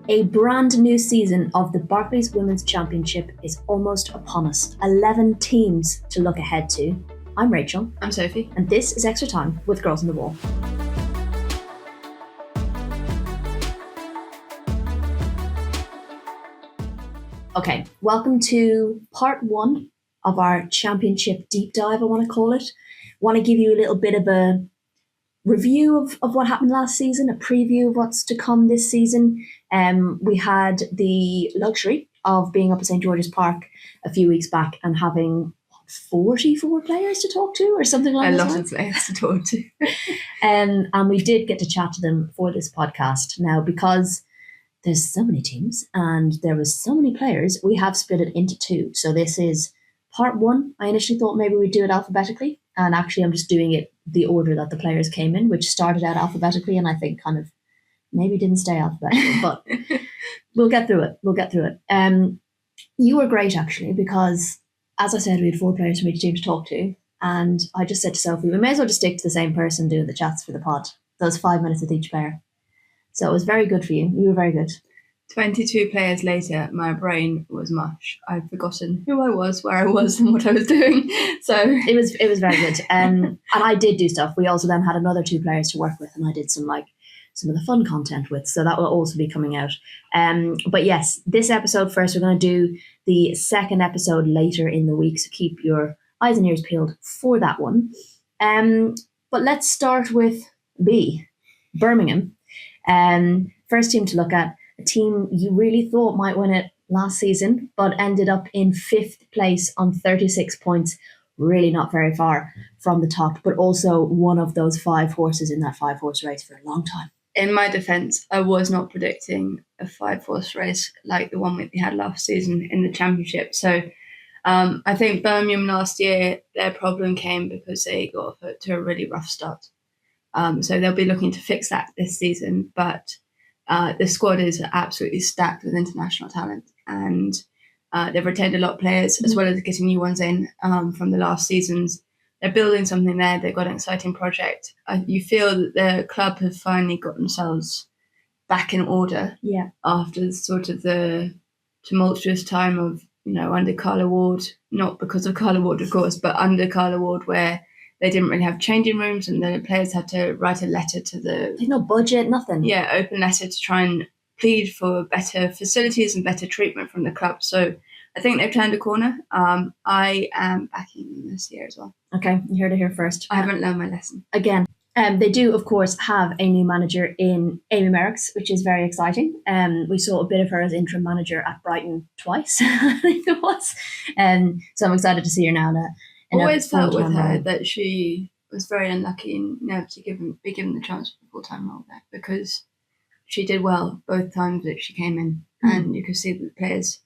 A brand new season of the Barclays Women's Championship is almost upon us. 11 teams to look ahead to. I'm Rachel. I'm Sophie. And this is Extra Time with Girls on the Ball. Okay, welcome to part one of our championship deep dive, I want to call it. Want to give you a little bit of a review of what happened last season, a preview of what's to come this season. We had the luxury of being up at St. George's Park a few weeks back and having 44 players to talk to or something like that. A lot of players to talk to. And we did get to chat to them for this podcast. Now, because there's so many teams and there was so many players, we have split it into two. So this is part one. I initially thought maybe we'd do it alphabetically. And actually, I'm just doing it the order that the players came in, which started out alphabetically and I think kind of maybe didn't stay alphabetical, but we'll get through it. You were great, actually, because, as I said, we had 4 players from each team to talk to. And I just said to Sophie, we may as well just stick to the same person doing the chats for the pod. Those 5 minutes with each player. So it was very good for you. You were very good. 22 players later, my brain was mush. I'd forgotten who I was, where I was, and what I was doing. So it was very good. And I did do stuff. We also then had another 2 players to work with, and I did some of the fun content with. So that will also be coming out. But yes, this episode first, we're going to do the second episode later in the week. So keep your eyes and ears peeled for that one. But let's start with B, Birmingham. First team to look at. A team you really thought might win it last season, but ended up in 5th place on 36 points, really not very far from the top, but also one of those 5 horses in that 5-horse race for a long time. In my defence, I was not predicting a 5-horse race like the one we had last season in the championship. So I think Birmingham last year, their problem came because they got off to a really rough start. So they'll be looking to fix that this season, but the squad is absolutely stacked with international talent, and they've retained a lot of players as well as getting new ones in from the last seasons. They're building something there. They've got an exciting project. You feel that the club has finally got themselves back in order after sort of the tumultuous time of, under Carla Ward, not because of Carla Ward, of course, but under Carla Ward, where they didn't really have changing rooms and the players had to write a letter to the... There's no budget, nothing. Yeah, open letter to try and plead for better facilities and better treatment from the club. So I think they've turned a corner. I am backing them this year as well. Okay, you heard it here first. I haven't learned my lesson. Again, they do, of course, have a new manager in Amy Merricks, which is very exciting. We saw a bit of her as interim manager at Brighton twice, I think it was. So I'm excited to see her now. Always felt with her that she was very unlucky never to be given the chance for a full-time role there, because she did well both times that she came in, and you could see that the players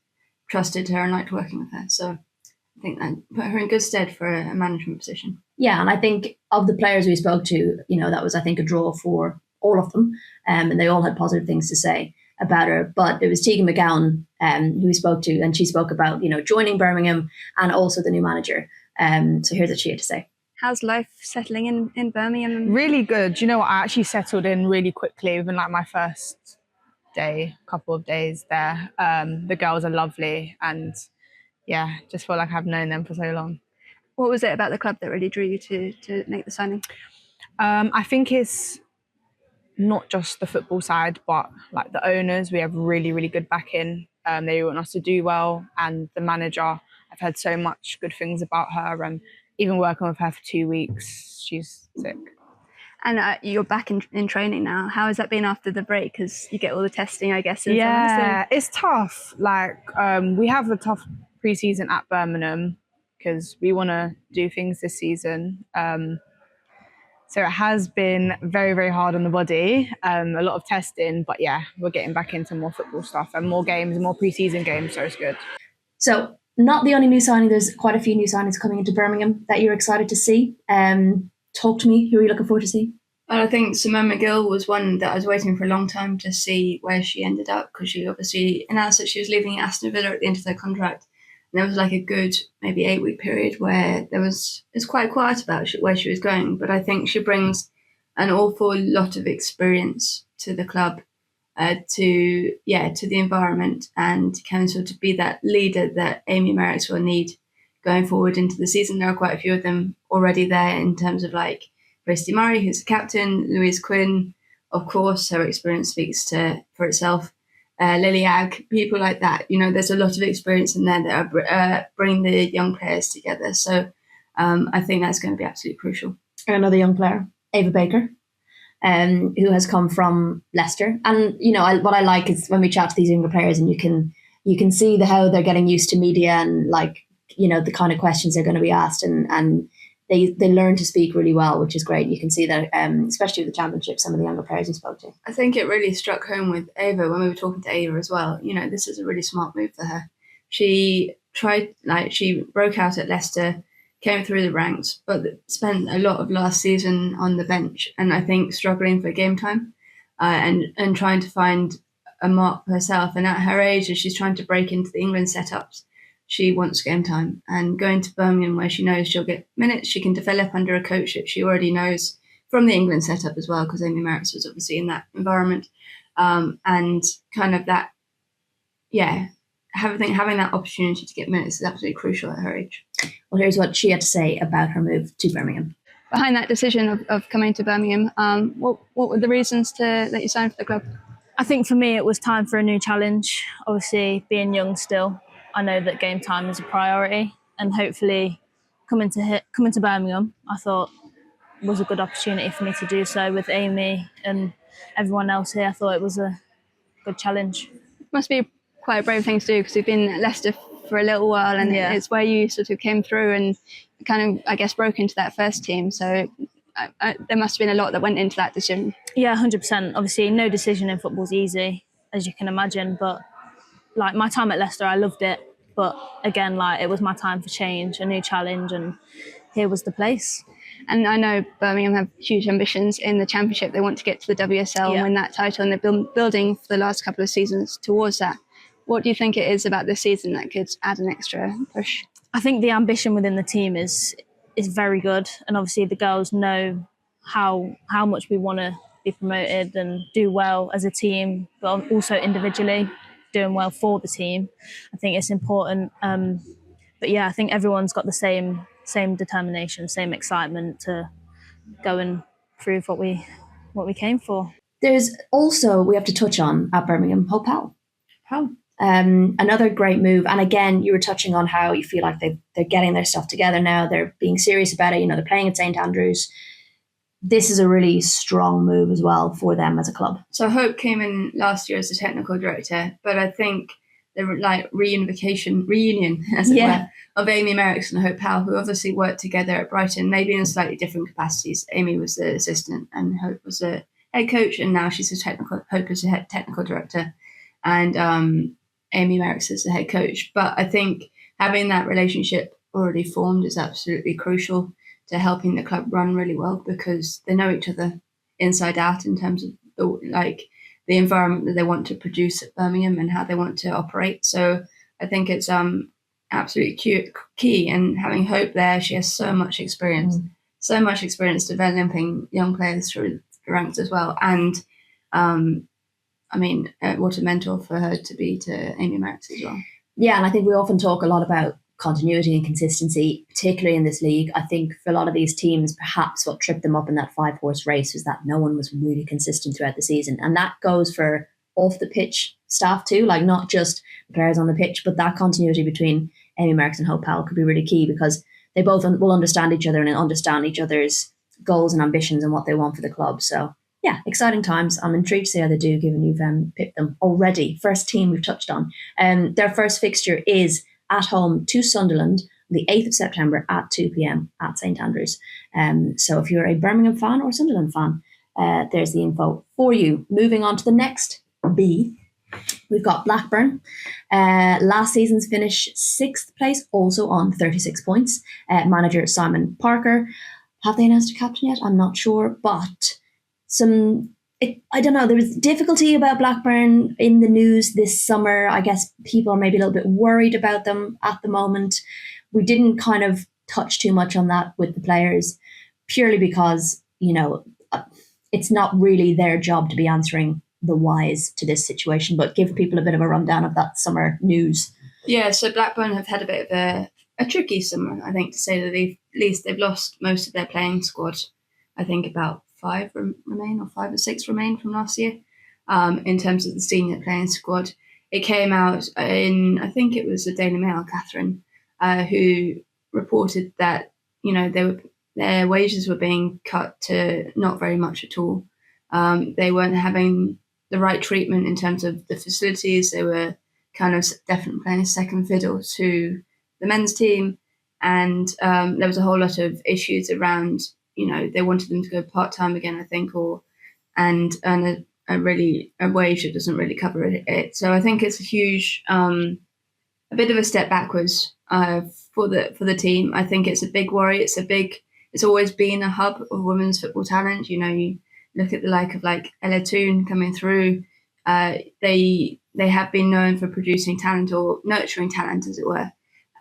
trusted her and liked working with her. So I think that put her in good stead for a management position. Yeah, and I think of the players we spoke to, that was, I think, a draw for all of them, and they all had positive things to say about her. But it was Tegan McGowan who we spoke to, and she spoke about, joining Birmingham and also the new manager. So here's what she had to say. How's life settling in Birmingham? Really good. I actually settled in really quickly within my first couple of days there. The girls are lovely, and just feel like I've known them for so long. What was it about the club that really drew you to make the signing? I think it's not just the football side, but the owners. We have really, really good backing. They want us to do well, and the manager, I've heard so much good things about her, and even working with her for 2 weeks, she's sick. And you're back in training now. How has that been after the break? Because you get all the testing, I guess. Yeah, it's tough. We have a tough preseason at Birmingham because we want to do things this season. So it has been very, very hard on the body, a lot of testing, but we're getting back into more football stuff and more games, more preseason games, so it's good. So not the only new signing, there's quite a few new signings coming into Birmingham that you're excited to see. Talk to me, who are you looking forward to see? Well, I think Simone McGill was one that I was waiting for a long time to see where she ended up, because she obviously announced that she was leaving Aston Villa at the end of their contract. And there was a good maybe 8-week period where it's quite quiet about where she was going. But I think she brings an awful lot of experience to the club. to the environment, and can sort of be that leader that Amy Merricks will need going forward into the season. There are quite a few of them already there in terms of like Christy Murray, who's the captain, Louise Quinn, of course, her experience speaks for itself. Lily Agg, people like that. There's a lot of experience in there that are bringing the young players together. So I think that's going to be absolutely crucial. Another young player, Ava Baker, who has come from Leicester. And, what I like is when we chat to these younger players and you can see how they're getting used to media and like, the kind of questions they're going to be asked, and they learn to speak really well, which is great. You can see that, especially with the championship, some of the younger players you spoke to. I think it really struck home with Ava when we were talking to Ava as well. This is a really smart move for her. She broke out at Leicester, came through the ranks, but spent a lot of last season on the bench, and I think struggling for game time, and trying to find a mark for herself. And at her age, as she's trying to break into the England setups, she wants game time, and going to Birmingham where she knows she'll get minutes, she can develop under a coach that she already knows from the England setup as well, because Amy Merricks was obviously in that environment, and kind of that, having that opportunity to get minutes is absolutely crucial at her age. Well, here's what she had to say about her move to Birmingham. Behind that decision of coming to Birmingham, what were the reasons that you signed for the club? I think for me it was time for a new challenge. Obviously, being young still, I know that game time is a priority, and hopefully coming to Birmingham, I thought was a good opportunity for me to do so with Amy and everyone else here. I thought it was a good challenge. It must be quite a brave thing to do, because you've been at Leicester for a little while, and it's where you sort of came through and kind of, I guess, broke into that first team. So there must have been a lot that went into that decision. Yeah, 100%. Obviously, no decision in football is easy, as you can imagine. But like my time at Leicester, I loved it. But again, like it was my time for change, a new challenge, and here was the place. And I know Birmingham have huge ambitions in the Championship. They want to get to the WSL and win that title, and they're building for the last couple of seasons towards that. What do you think it is about this season that could add an extra push? I think the ambition within the team is very good, and obviously the girls know how much we want to be promoted and do well as a team, but also individually doing well for the team. I think it's important. But yeah, I think everyone's got the same determination, same excitement to go and prove what we came for. There's also, we have to touch on at Birmingham, Hope Powell. Another great move. And again, you were touching on how you feel like they're getting their stuff together now. They're being serious about it. They're playing at St Andrews. This is a really strong move as well for them as a club. So Hope came in last year as the technical director, but I think the reunion, as it were, of Amy Merricks and Hope Powell, who obviously worked together at Brighton, maybe in slightly different capacities. Amy was the assistant and Hope was the head coach, and now she's Hope is the head technical director, and Amy Merricks is the head coach. But I think having that relationship already formed is absolutely crucial to helping the club run really well, because they know each other inside out in terms of the environment that they want to produce at Birmingham and how they want to operate. So I think it's absolutely key. And having Hope there, she has so much experience developing young players through the ranks as well. And what a mentor for her to be to Amy Merricks as well. Yeah, and I think we often talk a lot about continuity and consistency, particularly in this league. I think for a lot of these teams, perhaps what tripped them up in that 5-horse race was that no one was really consistent throughout the season. And that goes for off the pitch staff too, like not just the players on the pitch, but that continuity between Amy Merricks and Hope Powell could be really key, because they both will understand each other and understand each other's goals and ambitions and what they want for the club. So yeah, exciting times. I'm intrigued to see how they do, given you've picked them already. First team we've touched on. Their first fixture is at home to Sunderland, the 8th of September at 2 p.m. at St Andrews. So if you're a Birmingham fan or Sunderland fan, there's the info for you. Moving on to the next B, we've got Blackburn. Last season's finish 6th place, also on 36 points. Manager Simon Parker. Have they announced a captain yet? I'm not sure, but I don't know, there was difficulty about Blackburn in the news this summer. I guess people are maybe a little bit worried about them at the moment. We didn't kind of touch too much on that with the players, purely because, it's not really their job to be answering the whys to this situation, but give people a bit of a rundown of that summer news. Yeah, so Blackburn have had a bit of a tricky summer, I think, to say the least. They've lost most of their playing squad. I think about 5 remain, or 5 or 6 remain from last year. In terms of the senior playing squad, it came out in, I think it was the Daily Mail, Catherine, who reported that their wages were being cut to not very much at all. They weren't having the right treatment in terms of the facilities. They were kind of definitely playing second fiddle to the men's team, and there was a whole lot of issues around. They wanted them to go part-time again, I think, and earn a wage that doesn't really cover it. So I think it's a huge, a bit of a step backwards for the team. I think it's a big worry. It's always been a hub of women's football talent. You look at the like of Ella Toon coming through. They have been known for producing talent, or nurturing talent, as it were.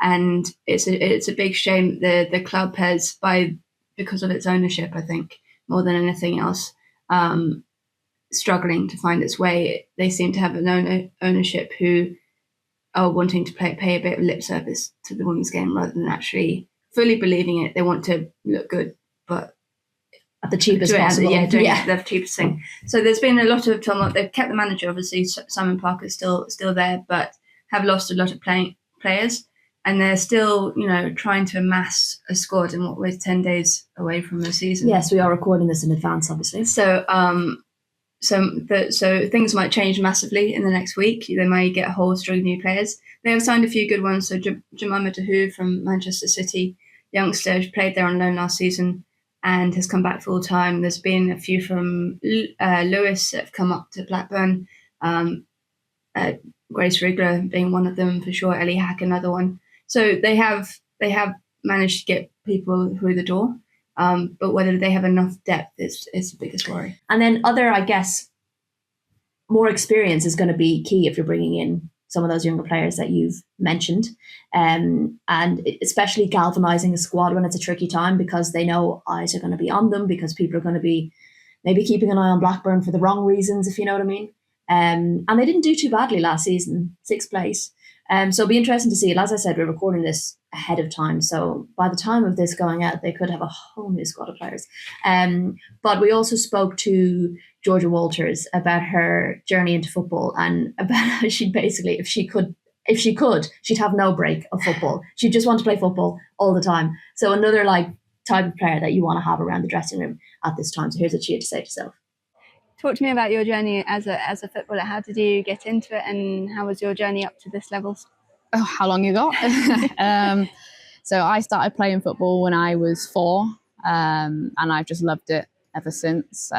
And it's a big shame the club has, because of its ownership, I think, more than anything else, struggling to find its way. They seem to have an ownership who are wanting to pay a bit of lip service to the women's game rather than actually fully believing it. They want to look good, but at the cheapest possible. Doing the cheapest thing. So there's been a lot of tumult. They've kept the manager, obviously. Simon Parker's still there, but have lost a lot of players. And they're still, trying to amass a squad in what we're 10 days away from the season. Yes, we are recording this in advance, obviously. So, so things might change massively in the next week. They might get a whole string of new players. They have signed a few good ones. So Jemima Dahu from Manchester City, youngster, played there on loan last season and has come back full time. There's been a few from Lewis that have come up to Blackburn. Grace Rigler being one of them for sure. Ellie Hack, another one. So they have managed to get people through the door, but whether they have enough depth is the biggest worry. And then I guess, more experience is going to be key if you're bringing in some of those younger players that you've mentioned, and especially galvanizing a squad when it's a tricky time, because they know eyes are going to be on them, because people are going to be maybe keeping an eye on Blackburn for the wrong reasons, if you know what I mean. And they didn't do too badly last season, 6th place. So it'll be interesting to see. As I said, we're recording this ahead of time, so by the time of this going out, they could have a whole new squad of players. But we also spoke to Georgia Walters about her journey into football, and about how she'd basically, if she could, she'd have no break of football. She'd just want to play football all the time. So another type of player that you want to have around the dressing room at this time. So here's what she had to say to herself. Talk to me about your journey as a footballer. How did you get into it, and how was your journey up to this level? Oh, how long you got? So I started playing football when I was 4, and I've just loved it ever since.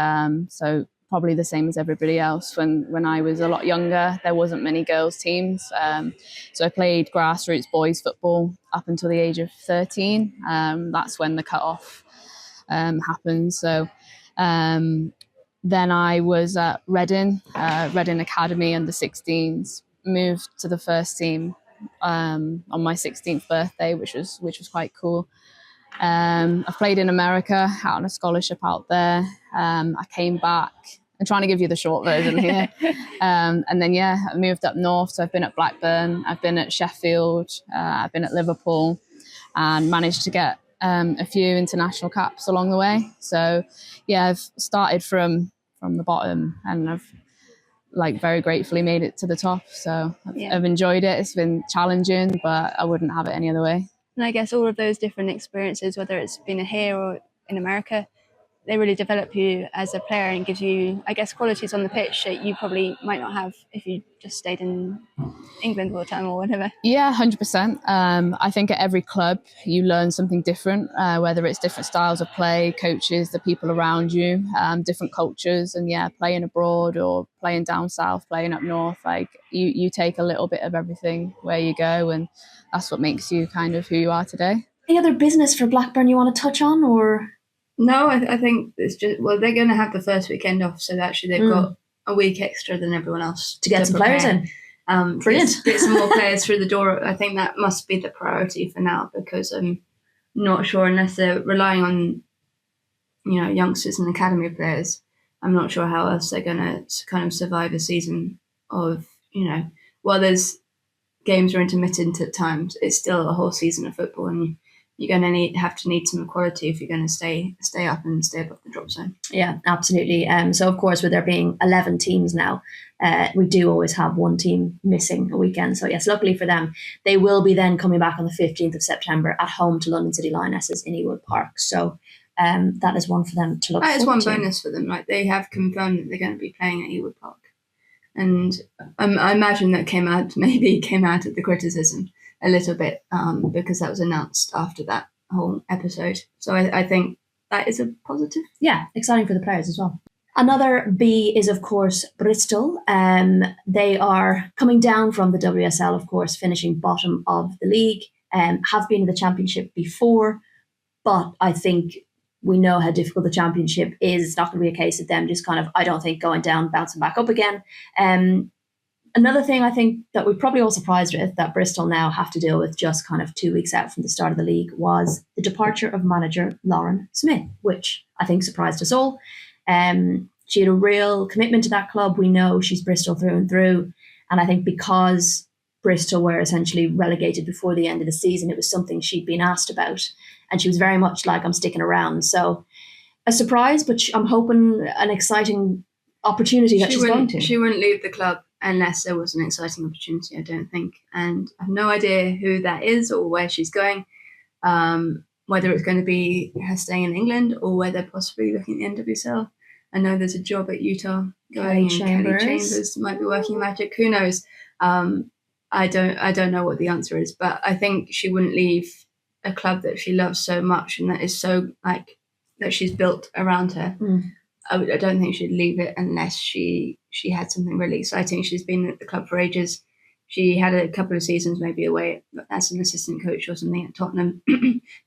So probably the same as everybody else. When I was a lot younger, there wasn't many girls' teams. So I played grassroots boys football up until the age of 13. That's when the cut-off happened. So then I was at Reading Academy under 16s, moved to the first team on my 16th birthday, which was quite cool. I've played in America, out on a scholarship out there. I came back. I'm trying to give you the short version here. And then, I moved up north. So I've been at Blackburn, I've been at Sheffield, I've been at Liverpool, and managed to get a few international caps along the way. So I've started from the bottom, and I've very gratefully made it to the top. So I've enjoyed it. It's been challenging, but I wouldn't have it any other way. And I guess all of those different experiences, whether it's been here or in America, they really develop you as a player and gives you, I guess, qualities on the pitch that you probably might not have if you just stayed in England all the time or whatever. Yeah, 100%. I think at every club you learn something different, whether it's different styles of play, coaches, the people around you, different cultures, and playing abroad or playing down south, playing up north, you take a little bit of everything where you go, and that's what makes you kind of who you are today. Any other business for Blackburn you want to touch on, or? No, I think it's just, they're going to have the first weekend off, so actually they've got a week extra than everyone else to get some players in. Brilliant. Get some more players through the door. I think that must be the priority for now, because I'm not sure, unless they're relying on youngsters and academy players, I'm not sure how else they're going to kind of survive a season of, while there's games are intermittent at times, it's still a whole season of football, and you're going to have to need some quality if you're going to stay up and stay above the drop zone. Yeah, absolutely. So of course, with there being 11 teams now, we do always have one team missing a weekend. So yes, luckily for them, they will be then coming back on the 15th of September at home to London City Lionesses in Ewood Park. So that is one for them to look forward to. That is one bonus for them. Like, they have confirmed that they're going to be playing at Ewood Park. And I imagine that came out of the criticism a little bit, because that was announced after that whole episode. So I think that is a positive. Yeah, exciting for the players as well. Another B is, of course, Bristol. They are coming down from the WSL, of course, finishing bottom of the league, have been in the Championship before, but I think we know how difficult the Championship is. It's not going to be a case of them just kind of, I don't think, going down, bouncing back up again. Another thing I think that we're probably all surprised with, that Bristol now have to deal with just kind of 2 weeks out from the start of the league, was the departure of manager Lauren Smith, which I think surprised us all. She had a real commitment to that club. We know she's Bristol through and through. And I think because Bristol were essentially relegated before the end of the season, it was something she'd been asked about. And she was very much like, I'm sticking around. So a surprise, but I'm hoping an exciting opportunity that she's going to. She wouldn't leave the club unless there was an exciting opportunity, I don't think. And I have no idea who that is or where she's going, whether it's going to be her staying in England or whether possibly looking at the NWSL. I know there's a job at Utah going, and Kelly Chambers might be working magic. Who knows? I don't know what the answer is, but I think she wouldn't leave a club that she loves so much and that is so, like, that she's built around her. I don't think she'd leave it unless she had something really exciting. She's been at the club for ages. She had a couple of seasons maybe away as an assistant coach or something at Tottenham,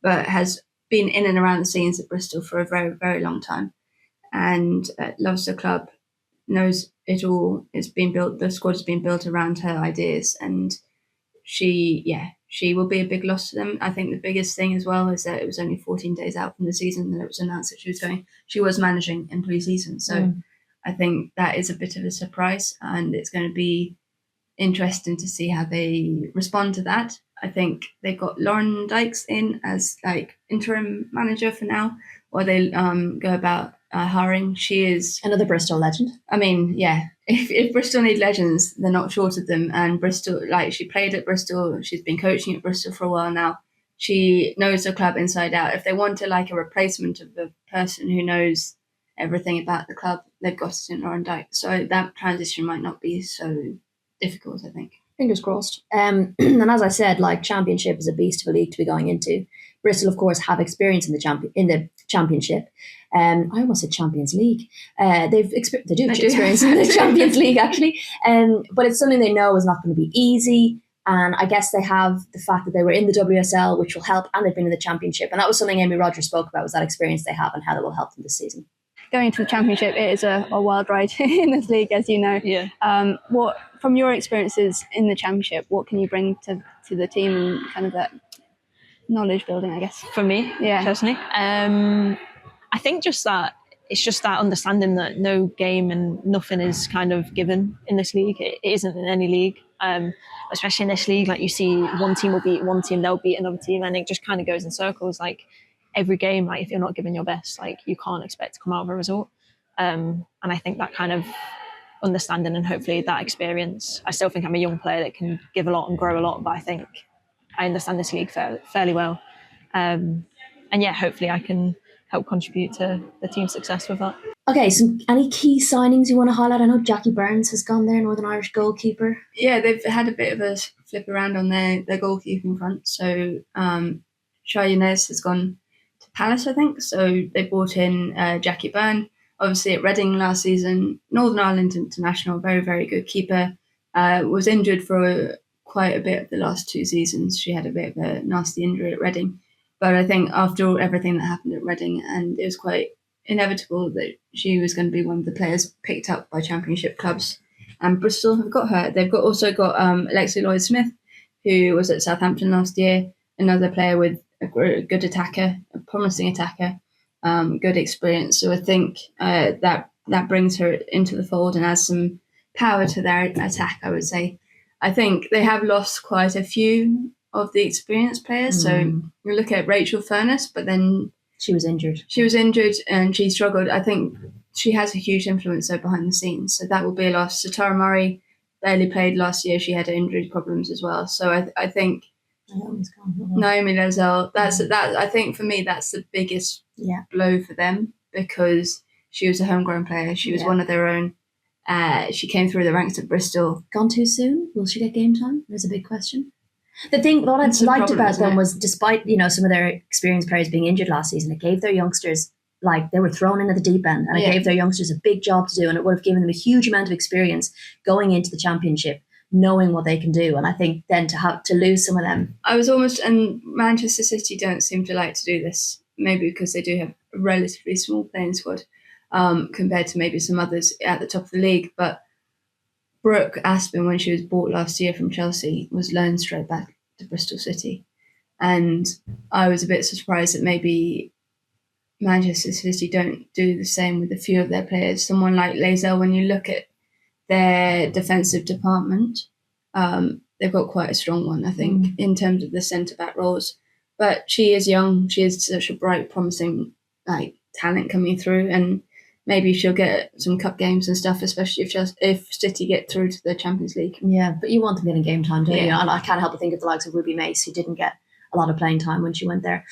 but has been in and around the scenes at Bristol for a very, very long time, and loves the club, knows it all. It's been built. The squad has been built around her ideas, and she will be a big loss to them. I think the biggest thing as well is that it was only 14 days out from the season that it was announced that she was going. She was managing in pre-season, so I think that is a bit of a surprise, and it's going to be interesting to see how they respond to that. I think they've got Lauren Dykes in as like interim manager for now, or they go about hiring. She is another Bristol legend. I mean, yeah, if Bristol need legends, they're not short of them. And Bristol, like, she played at Bristol, she's been coaching at Bristol for a while now. She knows the club inside out. If they want a replacement of the person who knows everything about the club, they've got it in Lauren Dykes. So that transition might not be so difficult, I think. Fingers crossed. And as I said, like, Championship is a beast of a league to be going into. Bristol, of course, have experience in the Championship. I almost said Champions League. They do have experience in the Champions League, actually. But it's something they know is not going to be easy. And I guess they have the fact that they were in the WSL, which will help, and they've been in the Championship. And that was something Amy Rogers spoke about, was that experience they have and how that will help them this season. Going into the Championship, it is a wild ride in this league, as you know. Yeah. What, from your experiences in the Championship, what can you bring to the team and kind of that knowledge building, I guess? For me, personally, I think just that it's just that understanding that no game and nothing is kind of given in this league. It isn't in any league, especially in this league. Like, you see one team will beat one team, they'll beat another team, and it just kind of goes in circles. Like, every game, like, if you're not giving your best, like, you can't expect to come out with a result. And I think that kind of understanding and hopefully that experience, I still think I'm a young player that can give a lot and grow a lot, but I think I understand this league fairly well. And yeah, hopefully I can help contribute to the team's success with that. Okay, so any key signings you want to highlight? I know Jackie Burns has gone there, Northern Irish goalkeeper. Yeah, they've had a bit of a flip around on their goalkeeping front. So Lionesses has gone to Palace, I think. So they brought in Jackie Byrne, obviously at Reading last season, Northern Ireland international, very, very good keeper. Was injured for quite a bit of the last 2 seasons. She had a bit of a nasty injury at Reading. But I think after everything that happened at Reading, and it was quite inevitable that she was going to be one of the players picked up by Championship clubs. And Bristol have got her. They've also got Alexia Lloyd-Smith, who was at Southampton last year, another player with a good attacker, a promising attacker, good experience. So I think that that brings her into the fold and adds some power to their attack, I would say. I think they have lost quite a few of the experienced players. So you look at Rachel Furness, but then she was injured. And she struggled. I think she has a huge influence though behind the scenes. So that will be a loss. Satara Murray barely played last year. She had injury problems as well. So I think Naomi Lezelle, I think for me that's the biggest blow for them, because she was a homegrown player. She was one of their own. She came through the ranks at Bristol. Gone too soon? Will she get game time? There's a big question. The thing, what I liked about them was, despite some of their experienced players being injured last season, it gave their youngsters, they were thrown into the deep end, and it gave their youngsters a big job to do, and it would have given them a huge amount of experience going into the championship, knowing what they can do. And I think then to lose some of them, and Manchester City don't seem to like to do this, maybe because they do have a relatively small playing squad compared to maybe some others at the top of the league, but Brooke Aspin, when she was bought last year from Chelsea, was loaned straight back to Bristol City. And I was a bit surprised that maybe Manchester City don't do the same with a few of their players. Someone like Lezelle, when you look at their defensive department, they've got quite a strong one, I think, in terms of the centre-back roles. But she is young. She is such a bright, promising talent coming through, and maybe she'll get some cup games and stuff, especially if City get through to the Champions League. Yeah, but you want them getting game time, don't you? And I can't help but think of the likes of Ruby Mace, who didn't get a lot of playing time when she went there.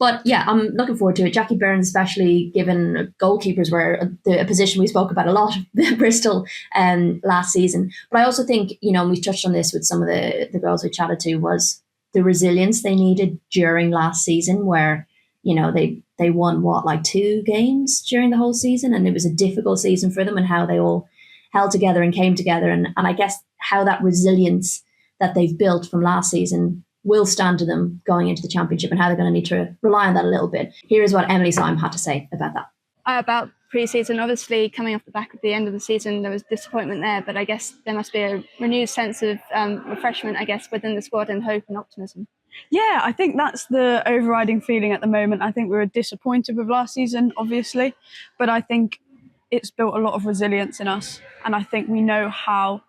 But yeah, I'm looking forward to it. Jackie Burns, especially, given goalkeepers were a position we spoke about a lot at Bristol last season. But I also think, we touched on this with some of the girls we chatted to, was the resilience they needed during last season, where they won 2 games during the whole season, and it was a difficult season for them, and how they all held together and came together, and I guess how that resilience that they've built from last season will stand to them going into the championship, and how they're going to need to rely on that a little bit. Here is what Emily Syme had to say about that. About pre-season, obviously coming off the back of the end of the season, there was disappointment there, but I guess there must be a renewed sense of refreshment, I guess, within the squad, and hope and optimism. Yeah, I think that's the overriding feeling at the moment. I think we were disappointed with last season, obviously, but I think it's built a lot of resilience in us, and I think we know how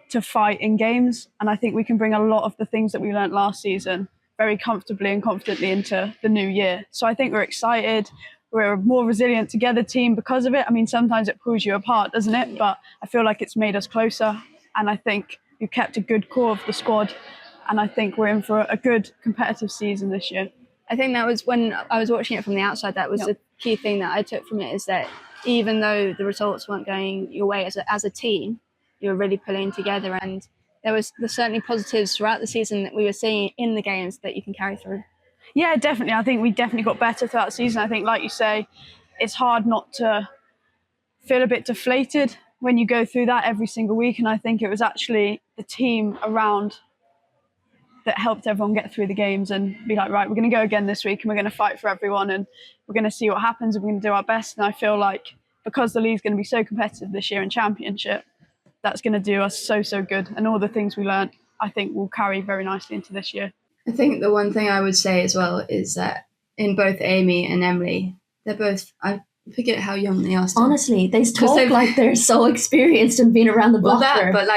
to fight in games, and I think we can bring a lot of the things that we learnt last season very comfortably and confidently into the new year. So I think we're excited. We're a more resilient together team because of it. I mean, sometimes it pulls you apart, doesn't it? But I feel like it's made us closer, and I think we've kept a good core of the squad, and I think we're in for a good competitive season this year. I think that was, when I was watching it from the outside, that was the key thing that I took from it, is that even though the results weren't going your way as a team, you were really pulling together, and there's certainly positives throughout the season that we were seeing in the games that you can carry through. Yeah, definitely. I think we definitely got better throughout the season. I think, like you say, it's hard not to feel a bit deflated when you go through that every single week, and I think it was actually the team around that helped everyone get through the games and be like, right, we're going to go again this week, and we're going to fight for everyone, and we're going to see what happens, and we're going to do our best. And I feel like because the league's going to be so competitive this year in Championship, that's going to do us so good. And all the things we learned, I think, will carry very nicely into this year. I think the one thing I would say as well is that in both Amy and Emily, they're both, I forget how young they are still. Honestly, they talk like they're so experienced and been around the block. But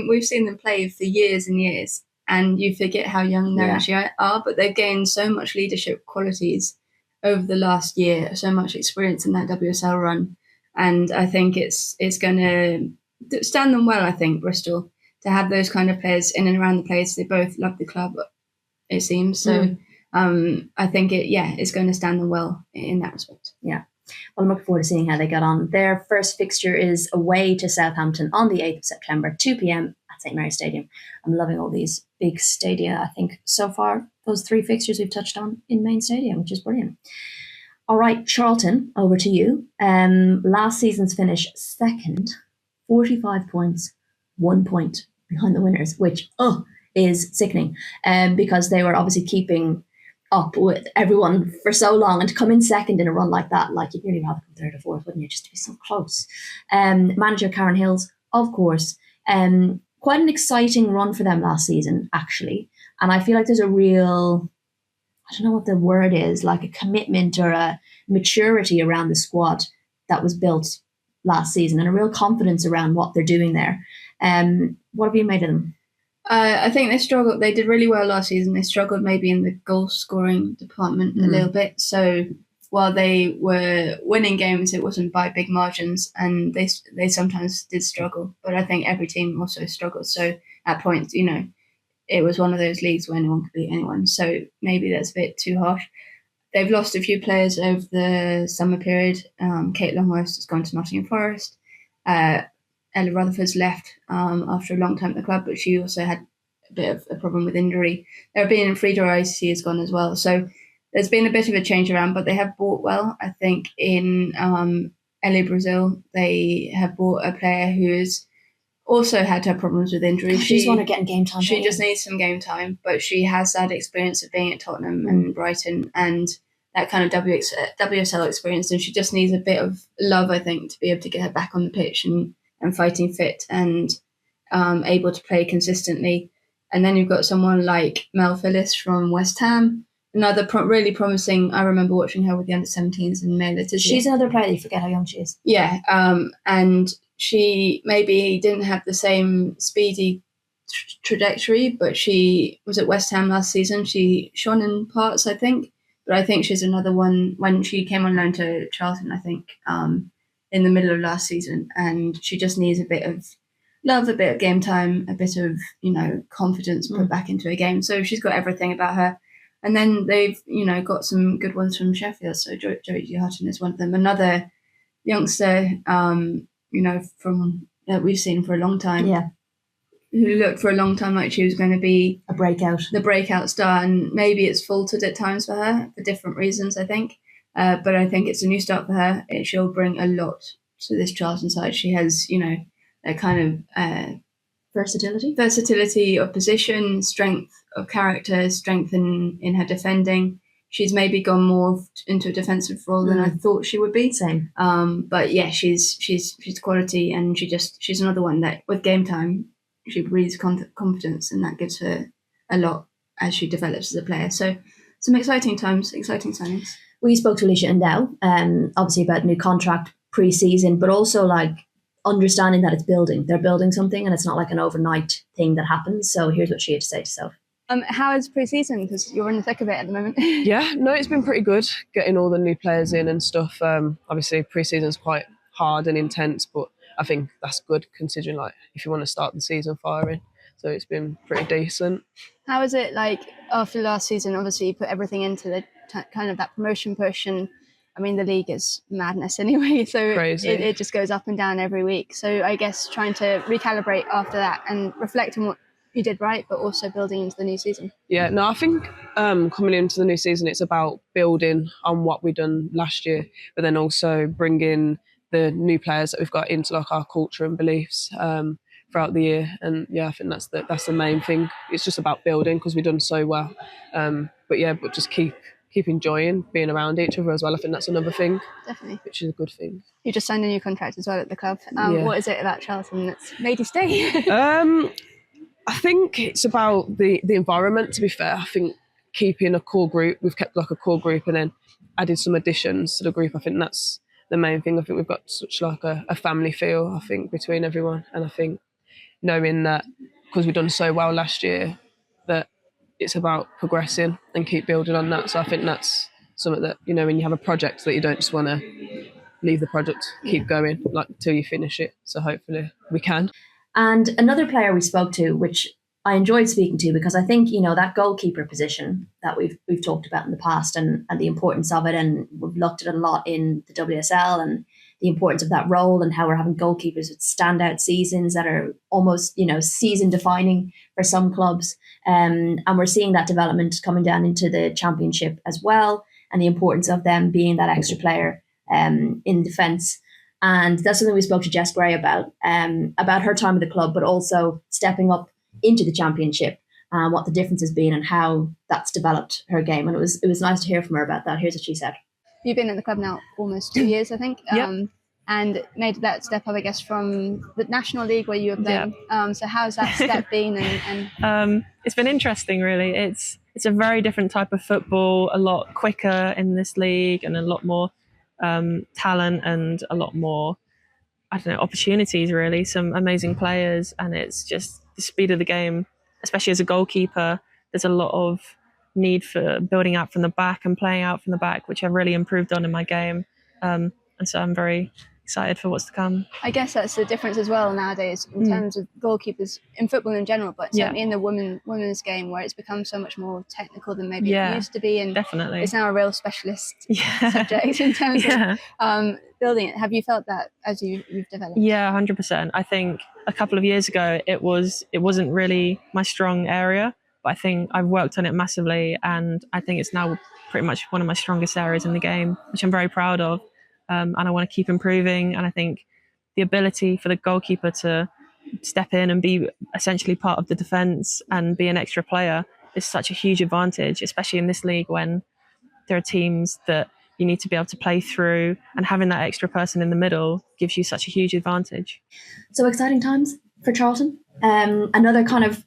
we've seen them play for years and years, and you forget how young they actually are, but they've gained so much leadership qualities over the last year, so much experience in that WSL run. And I think it's going to stand them well, I think, Bristol, to have those kind of players in and around the place. They both love the club, it seems. So I think it's going to stand them well in that respect. Yeah. Well, I'm looking forward to seeing how they get on. Their first fixture is away to Southampton on the 8th of September, 2 p.m. at St. Mary's Stadium. I'm loving all these big stadia. I think so far, those 3 fixtures we've touched on in main stadium, which is brilliant. All right, Charlton, over to you. Last season's finish second, 45 points, 1 point behind the winners, which is sickening, because they were obviously keeping up with everyone for so long, and to come in second in a run like that, like you'd really rather come third or fourth, wouldn't you, just to be so close. Manager Karen Hills, of course, quite an exciting run for them last season, actually, and I feel like there's a real, I don't know what the word is, like a commitment or a maturity around the squad that was built last season, and a real confidence around what they're doing there. What have you made of them? I think they struggled. They did really well last season. They struggled maybe in the goal scoring department a little bit. So while they were winning games, it wasn't by big margins, and they sometimes did struggle. But I think every team also struggled. So at points, it was one of those leagues where anyone could beat anyone. So maybe that's a bit too harsh. They've lost a few players over the summer period. Kate Longworth has gone to Nottingham Forest. Ella Rutherford's left after a long time at the club, but she also had a bit of a problem with injury. There have been Frida Oisi has gone as well. So there's been a bit of a change around, but they have bought well. I think in LA Brazil, they have bought a player who has also had her problems with injury. She just want to get in game time. She just needs some game time, but she has that experience of being at Tottenham and Brighton and that kind of WSL experience, and she just needs a bit of love, I think, to be able to get her back on the pitch and fighting fit and able to play consistently. And then you've got someone like Mel Phillips from West Ham, another really promising. I remember watching her with the under-17s in May. She's another player, you forget how young she is. Yeah, and she maybe didn't have the same speedy trajectory, but she was at West Ham last season. She shone in parts, I think, but I think she's another one. When she came on loan to Charlton, I think, in the middle of last season, and she just needs a bit of love, a bit of game time, a bit of confidence put back into a game. So she's got everything about her. And then they've got some good ones from Sheffield. So Josie Hutton is one of them. Another youngster, from that we've seen for a long time. Yeah. Who looked for a long time like she was going to be the breakout star, and maybe it's faltered at times for her for different reasons, I think. But I think it's a new start for her. She'll bring a lot to this Charlton side. She has, a kind of versatility of position, strength of character, strength in her defending. She's maybe gone more into a defensive role than I thought she would be. Same. But yeah, she's quality, and she's another one that with game time she breathes confidence, and that gives her a lot as she develops as a player. So some exciting times, exciting signings. We spoke to Alicia Endell, obviously about new contract pre-season, but also like understanding that it's building. They're building something, and it's not like an overnight thing that happens. So here's what she had to say to Soph. How is pre-season? Because you're in the thick of it at the moment. Yeah, no, it's been pretty good getting all the new players in and stuff. Obviously, pre-season's quite hard and intense, but I think that's good considering like if you want to start the season firing. So it's been pretty decent. How is it like after last season? Obviously, you put everything into the kind of that promotion push, and I mean the league is madness anyway. So it just goes up and down every week. So I guess trying to recalibrate after that and reflect on what you did right, but also building into the new season. Yeah, no, I think coming into the new season, it's about building on what we done last year, but then also bringing the new players that we've got into like our culture and beliefs throughout the year. And yeah, I think that's the main thing. It's just about building because we've done so well. But just keep enjoying being around each other as well. I think that's another thing. Definitely. Which is a good thing. You just signed a new contract as well at the club. What is it about Charlton that's made you stay? I think it's about the environment, to be fair. I think keeping a core group, we've kept like a core group and then added some additions to the group. I think that's the main thing. I think we've got such like a family feel, I think, between everyone. And I think knowing that because we've done so well last year, that it's about progressing and keep building on that. So I think that's something that, when you have a project that you don't just want to leave the project, keep going like till you finish it. So hopefully we can. And another player we spoke to, which I enjoyed speaking to because I think, that goalkeeper position that we've talked about in the past and the importance of it, and we've looked at it a lot in the WSL and the importance of that role and how we're having goalkeepers with standout seasons that are almost, season defining for some clubs. And we're seeing that development coming down into the championship as well, and the importance of them being that extra player in defence. And that's something we spoke to Jess Gray about her time at the club, but also stepping up into the championship, what the difference has been and how that's developed her game. And it was nice to hear from her about that. Here's what she said. You've been in the club now almost 2 years, I think, Yep. And made that step up, I guess, from the National League where you were playing. Yep. So how's that step been? And it's been interesting, really. It's a very different type of football, a lot quicker in this league and a lot more talent and a lot more, I don't know, opportunities really, some amazing players, and it's just the speed of the game, especially as a goalkeeper. There's a lot of need for building out from the back and playing out from the back, which I've really improved on in my game. And so I'm very excited for what's to come. I guess that's the difference as well nowadays in terms of goalkeepers in football in general, but certainly in the women's game, where it's become so much more technical than maybe it used to be, and definitely it's now a real specialist subject in terms of building it. Have you felt that as you've developed? Yeah, 100%. I think a couple of years ago it wasn't really my strong area, but I think I've worked on it massively, and I think it's now pretty much one of my strongest areas in the game, which I'm very proud of. And I want to keep improving. And I think the ability for the goalkeeper to step in and be essentially part of the defence and be an extra player is such a huge advantage, especially in this league when there are teams that you need to be able to play through, and having that extra person in the middle gives you such a huge advantage. So exciting times for Charlton. Another kind of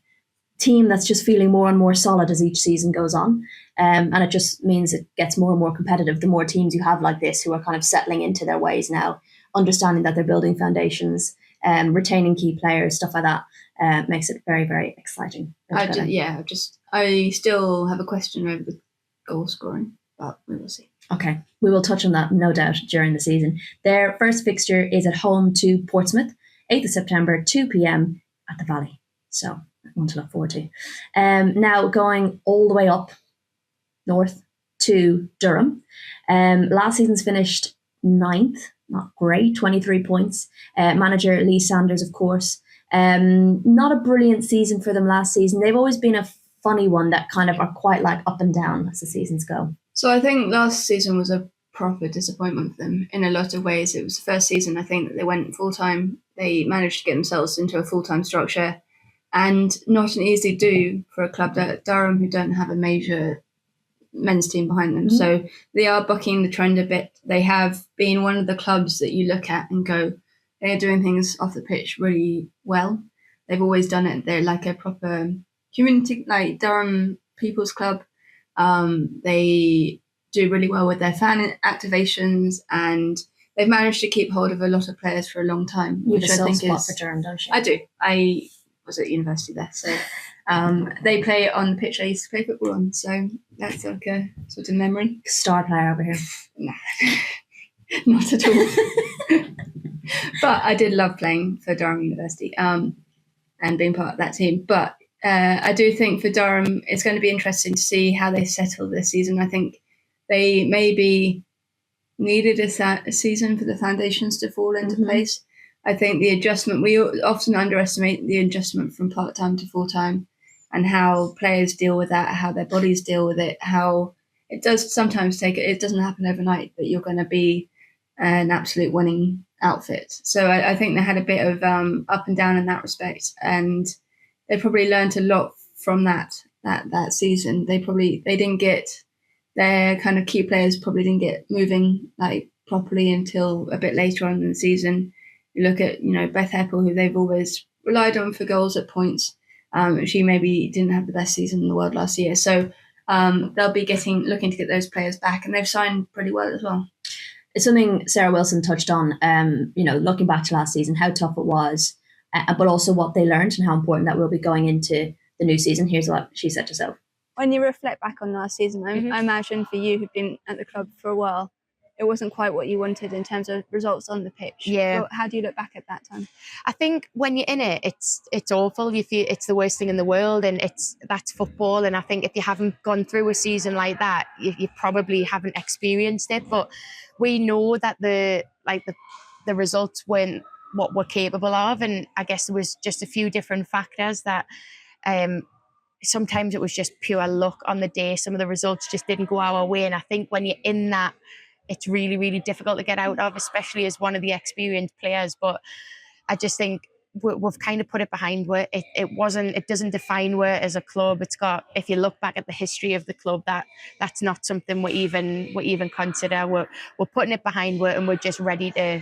team that's just feeling more and more solid as each season goes on. And it just means it gets more and more competitive the more teams you have like this who are kind of settling into their ways now, understanding that they're building foundations, retaining key players, stuff like that, makes it very, very exciting. I still have a question over the goal scoring, but we will see. Okay, we will touch on that, no doubt, during the season. Their first fixture is at home to Portsmouth, 8th of September, 2 p.m. at the Valley. So one to look forward to. Now going all the way up north to Durham. Last season's finished 9th, not great, 23 points. Manager Lee Sanders, of course. Not a brilliant season for them last season. They've always been a funny one that kind of are quite like up and down as the seasons go. So I think last season was a proper disappointment for them in a lot of ways. It was the first season, I think, that they went full-time. They managed to get themselves into a full-time structure, and not an easy do for a club like Durham who don't have a major men's team behind them. Mm-hmm. So they are bucking the trend a bit. They have been one of the clubs that you look at and go, they are doing things off the pitch really well. They've always done it. They're like a proper community, like Durham People's Club. They do really well with their fan activations, and they've managed to keep hold of a lot of players for a long time. You have a soft spot for Durham, don't you? I do. I was at university there, so they play on the pitch I used to play football on, so that's like a sort of memory. Star player over here. Nah, not at all. But I did love playing for Durham University and being part of that team. But I do think for Durham, it's going to be interesting to see how they settle this season. I think they maybe needed a season for the foundations to fall into place. I think the adjustment, we often underestimate the adjustment from part-time to full-time and how players deal with that, how their bodies deal with it, how it does sometimes it doesn't happen overnight that you're going to be an absolute winning outfit. So I think they had a bit of up and down in that respect, and they probably learned a lot from that season. They didn't get their kind of key players probably didn't get moving like properly until a bit later on in the season. You look at, Beth Heppel, who they've always relied on for goals at points. She maybe didn't have the best season in the world last year. So they'll be looking to get those players back, and they've signed pretty well as well. It's something Sarah Wilson touched on, looking back to last season, how tough it was, but also what they learned and how important that will be going into the new season. Here's what she said herself. When you reflect back on last season, I imagine for you who've been at the club for a while, it wasn't quite what you wanted in terms of results on the pitch. Yeah. So how do you look back at that time? I think when you're in it, it's awful. You feel it's the worst thing in the world, and that's football. And I think if you haven't gone through a season like that, you probably haven't experienced it. But we know that the results weren't what we're capable of, and I guess there was just a few different factors that. Sometimes it was just pure luck on the day. Some of the results just didn't go our way, and I think when you're in that, it's really, really difficult to get out of, especially as one of the experienced players. But I just think we've kind of put it behind where it doesn't define where as a club. It's got, if you look back at the history of the club, that's not something we even consider. We're putting it behind where, and we're just ready to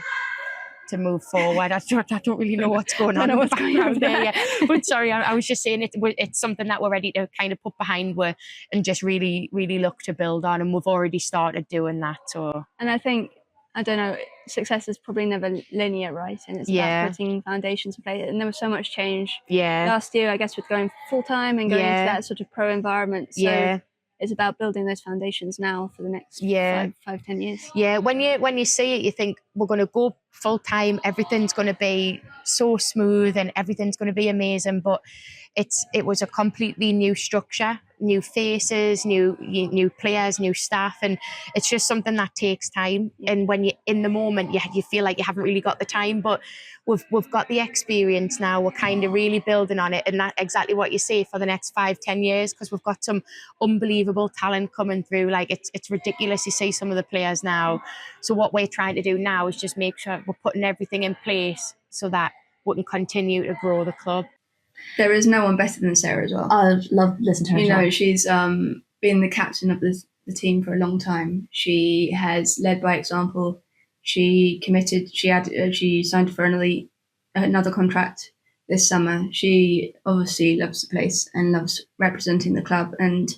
move forward. I don't really know what's going on in the background there yet. But sorry, I was just saying it's something that we're ready to kind of put behind where and just really, really look to build on, and we've already started doing that. So. And I think I don't know, success is probably never linear, right? And it's about putting foundations in place. And there was so much change last year, I guess, with going full-time and going into that sort of pro environment. So it's about building those foundations now for the next 5-10 years. Yeah, when you see it, you think we're going to go full-time, everything's going to be so smooth and everything's going to be amazing. But it was a completely new structure, new faces, new players, new staff, and it's just something that takes time. And when you're in the moment, you feel like you haven't really got the time, but we've got the experience now. We're kind of really building on it, and that's exactly what you say for the next 5-10 years, because we've got some unbelievable talent coming through. Like it's ridiculous. You see some of the players now. So what we're trying to do now is just make sure we're putting everything in place so that we can continue to grow the club. There is no one better than Sarah as well. I love listening to her. You know, she's been the captain of the team for a long time. She has led by example. She committed. She signed for another contract this summer. She obviously loves the place and loves representing the club. And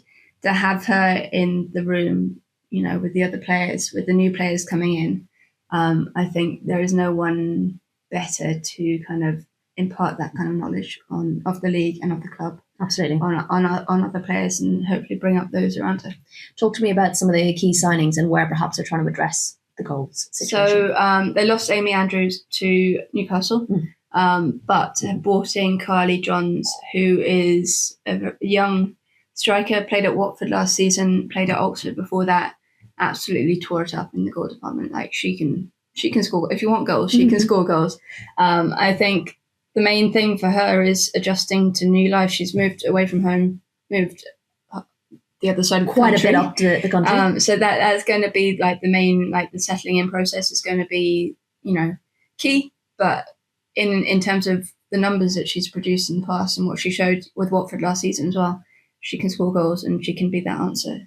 to have her in the room, you know, with the other players, with the new players coming in, I think there is no one better to kind of impart that kind of knowledge of the league and of the club. Absolutely. On other players, and hopefully bring up those around her. Talk to me about some of the key signings and where perhaps they're trying to address the goals situation. So they lost Amy Andrews to Newcastle, but have brought in Kylie Johns, who is a young striker, played at Watford last season, played at Oxford before that, absolutely tore it up in the goal department. Like she can score. If you want goals, she can score goals. I think the main thing for her is adjusting to new life. She's moved away from home, moved the other side of the quite country. A bit up to the country. So that's going to be like the main, like the settling in process is going to be, you know, key. But in terms of the numbers that she's produced in the past and what she showed with Watford last season as well, she can score goals and she can be that answer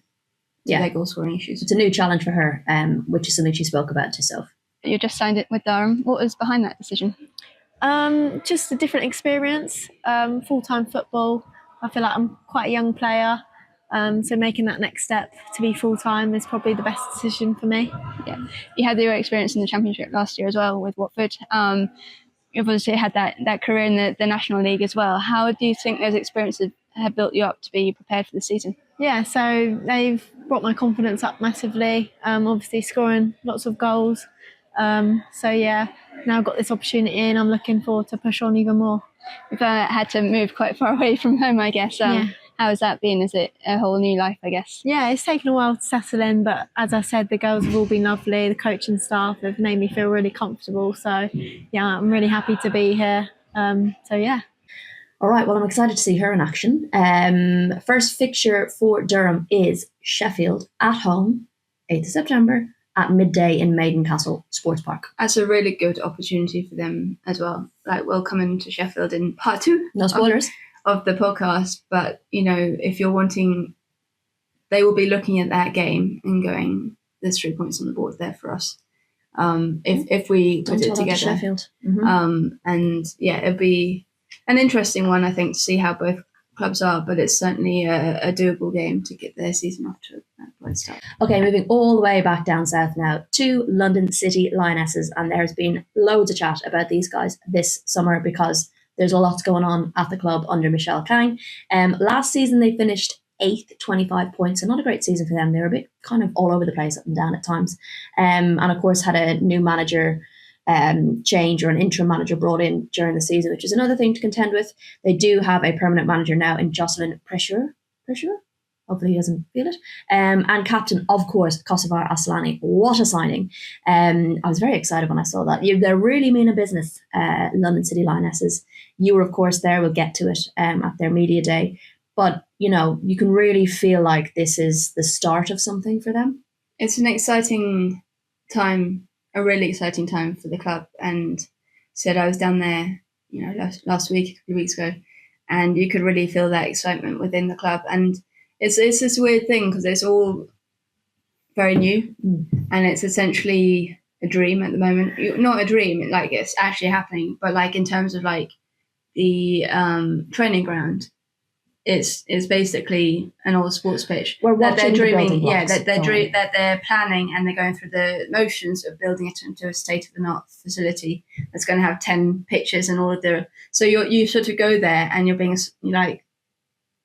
to their goal scoring issues. It's a new challenge for her, which is something she spoke about to Soph. You just signed it with Durham. What was behind that decision? Just a different experience, full-time football. I feel like I'm quite a young player, so making that next step to be full-time is probably the best decision for me. Yeah, you had your experience in the Championship last year as well with Watford. You've obviously had that career in the National League as well. How do you think those experiences have built you up to be prepared for the season? Yeah, so they've brought my confidence up massively, obviously scoring lots of goals. So yeah, now I've got this opportunity and I'm looking forward to push on even more. You've had to move quite far away from home, I guess. How has that been? Is it a whole new life, I guess? Yeah, it's taken a while to settle in, but as I said, the girls have all been lovely. The coaching staff have made me feel really comfortable. So yeah, I'm really happy to be here. So yeah. All right, well, I'm excited to see her in action. First fixture for Durham is Sheffield at home, 8th of September, at midday in Maiden Castle Sports Park. That's a really good opportunity for them as well. Like, we'll come into Sheffield in part 2. No spoilers. Of the podcast. But, you know, if you're wanting, they will be looking at that game and going, there's 3 points on the board there for us. If we put it together. Sheffield. And yeah, it'll be an interesting one, I think, to see how both clubs are, but it's certainly a doable game to get their season off to a good start. Okay, moving all the way back down south now to London City Lionesses, and there's been loads of chat about these guys this summer because there's a lot going on at the club under Michelle Kang. Last season they finished 8th, 25 points, so not a great season for them. They were a bit kind of all over the place, up and down at times, and of course had a new manager change, or an interim manager brought in during the season, which is another thing to contend with. They do have a permanent manager now in Jocelyn Pressure. Hopefully he doesn't feel it. And captain, of course, Kosovar Aslani. What a signing. I was very excited when I saw that. They're really meaning business, London City Lionesses. You were, of course, there. We'll get to it at their media day. But, you know, you can really feel like this is the start of something for them. It's an exciting time, a really exciting time for the club. And said I was down there, you know, last week, a few weeks ago, and you could really feel that excitement within the club. And it's this weird thing because it's all very new, and it's essentially a dream at the moment. Not a dream, like it's actually happening, but like in terms of like the training ground, it's basically an old sports pitch. We're that they're watching the dreaming, building yeah, blocks that they're planning and they're going through the motions of building it into a state-of-the-art facility that's going to have 10 pitches and all of the. So you sort of go there and you're being like,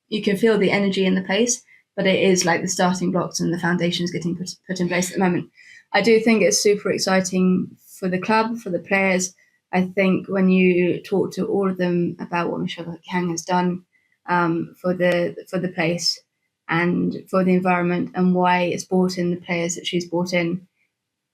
you can feel the energy in the place, but it is like the starting blocks and the foundations getting put in place at the moment. I do think it's super exciting for the club, for the players. I think when you talk to all of them about what Michelle Kang has done for the place and for the environment and why it's brought in the players that she's brought in,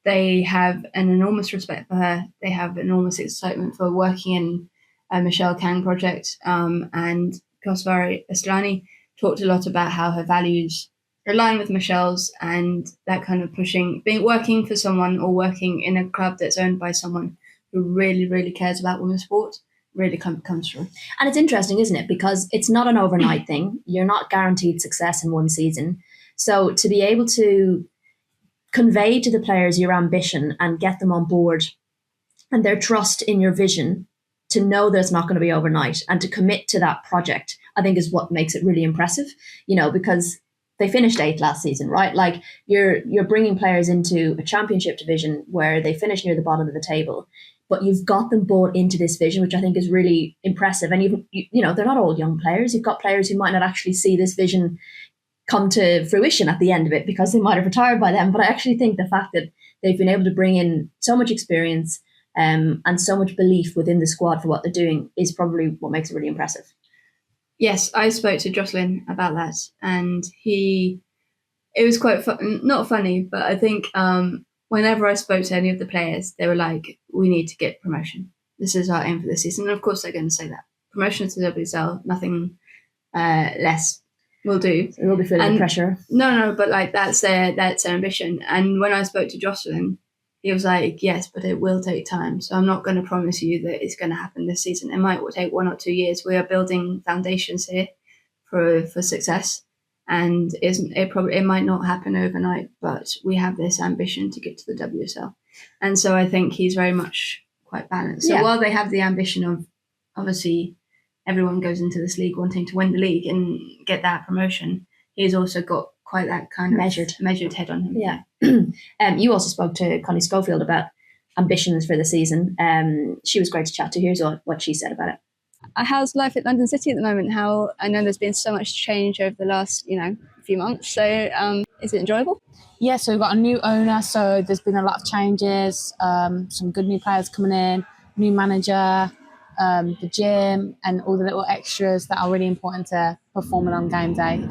they have an enormous respect for her. They have enormous excitement for working in a Michelle Kang project. And Kosvari Aslani talked a lot about how her values align with Michelle's, and that kind of working for someone or working in a club that's owned by someone who really, really cares about women's sport really comes through. And it's interesting, isn't it? Because it's not an overnight thing. You're not guaranteed success in one season. So to be able to convey to the players your ambition and get them on board and their trust in your vision, to know that it's not going to be overnight and to commit to that project, I think is what makes it really impressive, because they finished 8th last season, right? Like you're bringing players into a championship division where they finish near the bottom of the table, but you've got them bought into this vision, which I think is really impressive. And they're not all young players. You've got players who might not actually see this vision come to fruition at the end of it because they might have retired by then. But I actually think the fact that they've been able to bring in so much experience and so much belief within the squad for what they're doing is probably what makes it really impressive. Yes, I spoke to Jocelyn about that, and it was quite not funny, but I think whenever I spoke to any of the players, they were like, we need to get promotion. This is our aim for this season. And of course they're going to say that. Promotion to WSL, nothing less will do. So you'll be feeling pressure. No, but like that's their ambition. And when I spoke to Jocelyn, he was like, yes, but it will take time. So I'm not going to promise you that it's going to happen this season. It might take 1 or 2 years. We are building foundations here for success. And it might not happen overnight, but we have this ambition to get to the WSL. And so I think he's very much quite balanced. So while they have the ambition of, obviously, everyone goes into this league wanting to win the league and get that promotion, he's also got quite that kind of measured head on him. Yeah. You also spoke to Connie Schofield about ambitions for the season. She was great to chat to. Here's what she said about it. How's life at London City at the moment? I know there's been so much change over the last, few months. So is it enjoyable? Yeah, so we've got a new owner, so there's been a lot of changes, some good new players coming in, new manager, the gym and all the little extras that are really important to performing on game day.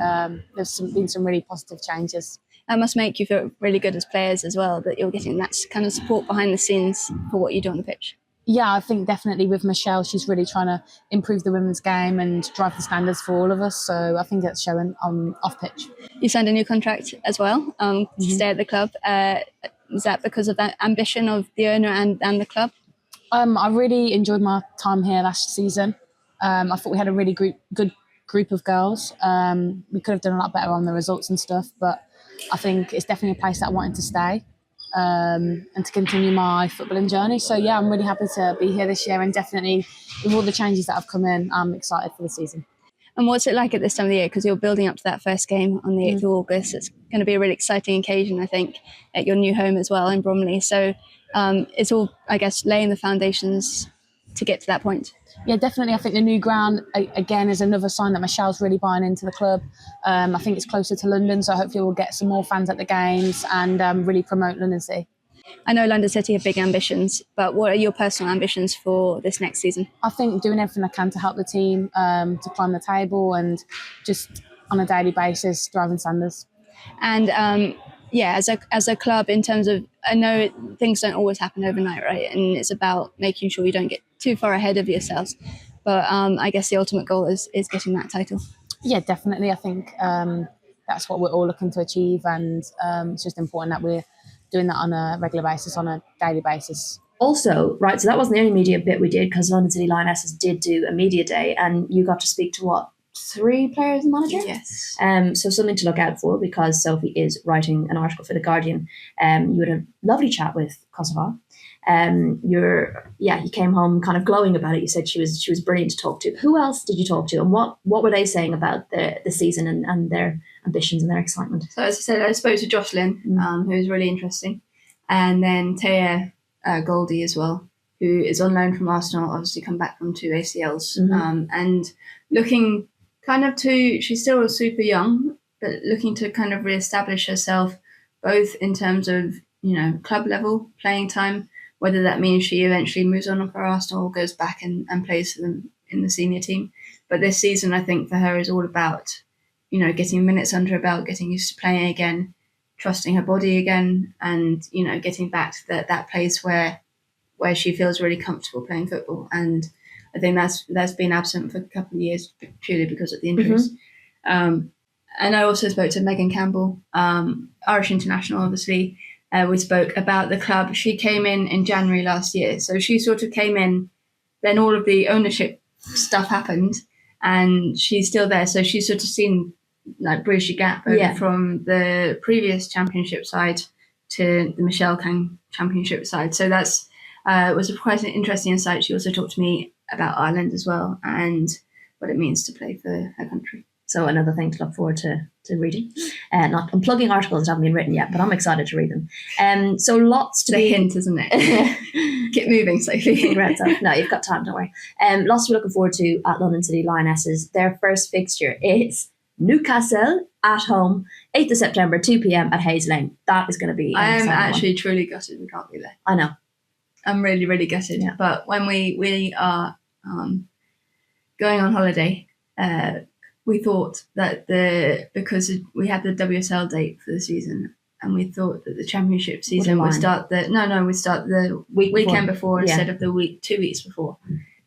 There's been some really positive changes. That must make you feel really good as players as well, that you're getting that kind of support behind the scenes for what you do on the pitch. Yeah, I think definitely with Michelle, she's really trying to improve the women's game and drive the standards for all of us. So I think it's showing off pitch. You signed a new contract as well to stay at the club. Is that because of that ambition of the owner and the club? I really enjoyed my time here last season. I thought we had a really good group of girls. We could have done a lot better on the results and stuff, but I think it's definitely a place that I wanted to stay and to continue my footballing journey. So yeah, I'm really happy to be here this year, and definitely with all the changes that have come in, I'm excited for the season. And what's it like at this time of the year? Because you're building up to that first game on the 8th of August. It's going to be a really exciting occasion, I think, at your new home as well in Bromley. So it's all, I guess, laying the foundations to get to that point. Yeah, definitely. I think the new ground, again, is another sign that Michelle's really buying into the club. I think it's closer to London, so hopefully we'll get some more fans at the games and really promote London City. I know London City have big ambitions, but what are your personal ambitions for this next season? I think doing everything I can to help the team to climb the table and just on a daily basis driving standards. And as a club, in terms of, I know things don't always happen overnight, right? And it's about making sure you don't get too far ahead of yourselves. But I guess the ultimate goal is getting that title. Yeah, definitely. I think that's what we're all looking to achieve, and it's just important that we're doing that on a regular basis, on a daily basis. Also, right, so that wasn't the only media bit we did, because London City Lionesses did do a media day, and you got to speak to what? 3 players and manager. Yes. So something to look out for, because Sophie is writing an article for The Guardian. You had a lovely chat with Kosovo. You came home kind of glowing about it. You said she was brilliant to talk to. Who else did you talk to, and what were they saying about the season and their ambitions and their excitement? So as I said, I spoke to Jocelyn, who was really interesting, and then Taya Goldie as well, who is on loan from Arsenal, obviously come back from 2 ACLs, and looking kind of she's still super young, but looking to kind of reestablish herself, both in terms of, club level playing time, whether that means she eventually moves on for Arsenal or goes back and plays for them in the senior team. But this season, I think for her is all about, getting minutes under her belt, getting used to playing again, trusting her body again, and, getting back to that place where she feels really comfortable playing football. And I think that's been absent for a couple of years purely because of the injuries. And I also spoke to Megan Campbell, Irish international, obviously. We spoke about the club. She came in January last year. So she sort of came in, then all of the ownership stuff happened, and she's still there. So she's sort of seen, bridge the gap over from the previous championship side to the Michelle Kang championship side. So that's was quite an interesting insight. She also talked to me about Ireland as well and what it means to play for her country. So another thing to look forward to reading. I'm plugging articles that haven't been written yet, but I'm excited to read them. So lots to be... a hint, isn't it? Get moving, Sophie. Congrats. No, you've got time, don't worry. Lots to be looking forward to at London City Lionesses. Their first fixture is Newcastle at home, 8th of September, 2 p.m. at Hayes Lane. That is going to be I am actually truly gutted we can't be there. I know. I'm really, really gutted. Yeah. But when we are going on holiday, we thought that because we had the WSL date for the season, and we thought that the championship season would start the weekend before instead of the 2 weeks before.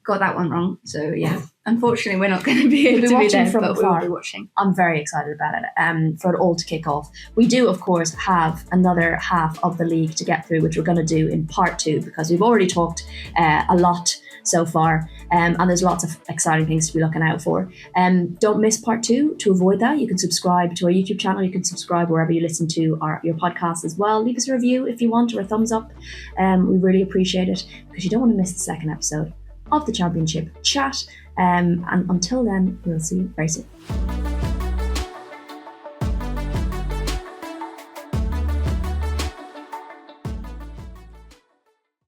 Got that one wrong. So yeah, unfortunately we're not going to be able to be there, but we will be watching. I'm very excited about it. For it all to kick off. We do, of course, have another half of the league to get through, which we're going to do in part 2, because we've already talked a lot so far, and there's lots of exciting things to be looking out for. Don't miss part 2. To avoid that, you can subscribe to our YouTube channel. You can subscribe wherever you listen to your podcast as well. Leave us a review if you want, or a thumbs up. We really appreciate it, because you don't want to miss the second episode of the Championship Chat. And until then, we'll see you very soon.